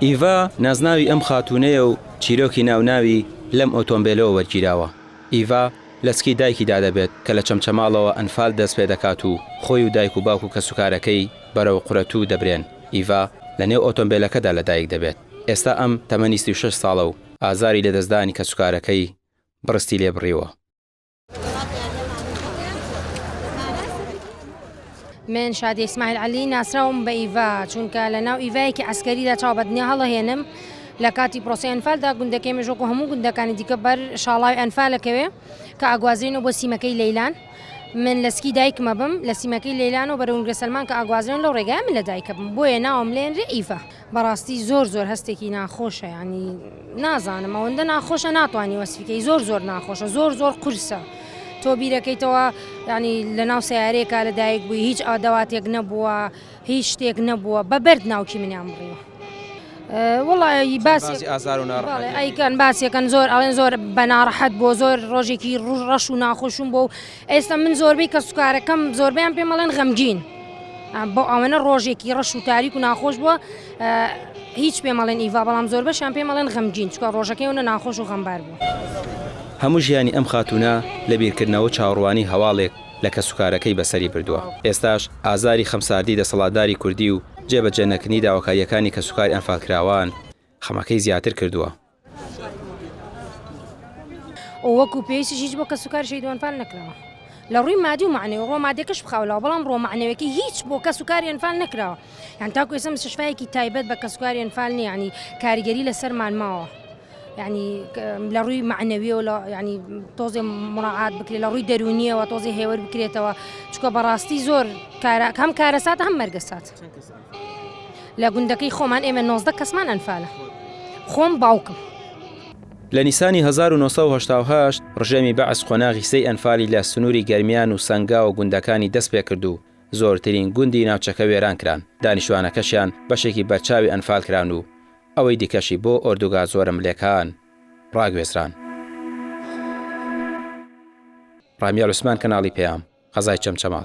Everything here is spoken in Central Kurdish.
ئیڤا نازناوی ئەم خاتوونەیە و چیرۆکی ناوناوی لەم ئۆتۆمبیلەوە وەرگیراوە. ئیڤا لە سکی دایکیدا دەبێت کە لە چەمچەماڵەوە ئەنفال دەست پێ دەکات و خۆی و دایک و باوک و کەسوکارەکەی بەرەو قورەتوو دەبرێن. ئیڤا لە نێو ئۆتۆمبیلەکەدا لەدایک دەبێت. ئێستا ئەم تەمەنی 36 ساڵە و ئازاری لە دەستدانی کەسوکارەکەی بڕستی لێ بڕیوە. من شادی اسماعیل علی ناسراوم بە ئیڤا چونکە لە ناو ئیڤایەکی عەسکەریدا چاوبەدنیا هەڵەهێنم لە کاتی پرۆسی ئەنفالدا گوندەکەی مێژۆک و هەموو گوندەکانی دیکە بەر شاڵاوی ئەنفالەکەوێ کە ئاگوازرێنەوە بۆ سیمەکەی لەیلان. من لە سکی دایکمە بم لە سیمەکەی لەیلان و بەرەونگرە سەلمان کە ئاگوازرێن لەو ڕێگای من لە دایکە بم بۆیە ناوم لێنرێ ئیڤا. بەڕاستی زۆر هەستێکی ناخۆشە، ینی نازانم ئەوەندە ناخۆشە ناتوانانی وەسفیکەی، زۆر ناخۆشە، زۆر قورسە. تۆ بیرەکەیتەوە ینی لە ناو سیارەیەکە لە دایک بووی، هیچ ئادەواتێک نەبووە، هیچ شتێک نەبووە، بە بەرد ناوکی منیان بڕیوە. وڵی باسی ئازار و ناڕەحەتی ئەیکەن باسیەکەن زۆر ئەڵێن زۆر بە ناڕەحەت بۆ زۆر ڕۆژێکی ڕەش و ناخۆشم بۆ. ئێستا من زۆربەی کە سوکارەکەم زۆربیان پێم ئەڵێن غەمگین بۆ ئەوەنە ڕۆژێکی ڕەش و تاریک و ناخۆش بووە. هیچ پێم ئەڵێن ئیڤا، بەڵام زۆربەشیان پێم ئەڵێن غەمگین چکە ڕۆژەکەیونە ناخۆش و غەمبار بوو. هەموو ژیانی ئەم خاتوونە لە بیرکردنەوە چاوەڕوانی هەواڵێک لە کەسوکارەکەی بەسەری بردووە. ئێستاش ئازاری خەمساردی دەسەڵاتداری کوردی و جێبەجێ نەکردنی داواکاریەکانی کەسوکاری ئەنفالکراوان خەمەکەی زیاتر کردووە. وەکو پێویستی هیچ بۆ کەسوکار شەید و ئەنفال نەکراوە لە ڕووی مادی و معنەوی. ڕۆ مادیەکەش بخاولەوە بەڵام ڕۆ معنەوەیەکی هیچ بۆ کەسوکاری ئەنفال نەکراوە. یان تاکو ئێستا مستشفایەکی تایبەت بە کەسوکاری ئەنفال نییە، ینی کاریگەری لەسەرمان ماوە، ینی لە ڕووی معنەویەوە ینی تۆزێ مراعات بکرێت، لە ڕووی دەرونیەوە تۆزێ هێوەر بکرێتەوە چکە بەڕاستی زۆر هەم کارەسات هەم مەرگەسات. لە گوندەکەی خۆمان ئێمە 19 کەسمان ئەنفالە، خۆم باوکم. لە نیسانی 1970 ڕژێمی بەعس قۆناغی سەی ئەنفالی لە سنووری گەرمیان و سەنگا و گوندەکانی دەست پێ کرد و زۆرترین گوندی ناوچەکە وێران کران. دانیشتوانەکەشیان بەشێکی بەرچاوی ئەنفال کران و ئەوەی دیکەشی بۆ ئۆردوگا زۆرە ملێکان ڕاگوێزران. ڕامیال عوسمان، کەناڵی پێام، غەزای چەمچەماڵ.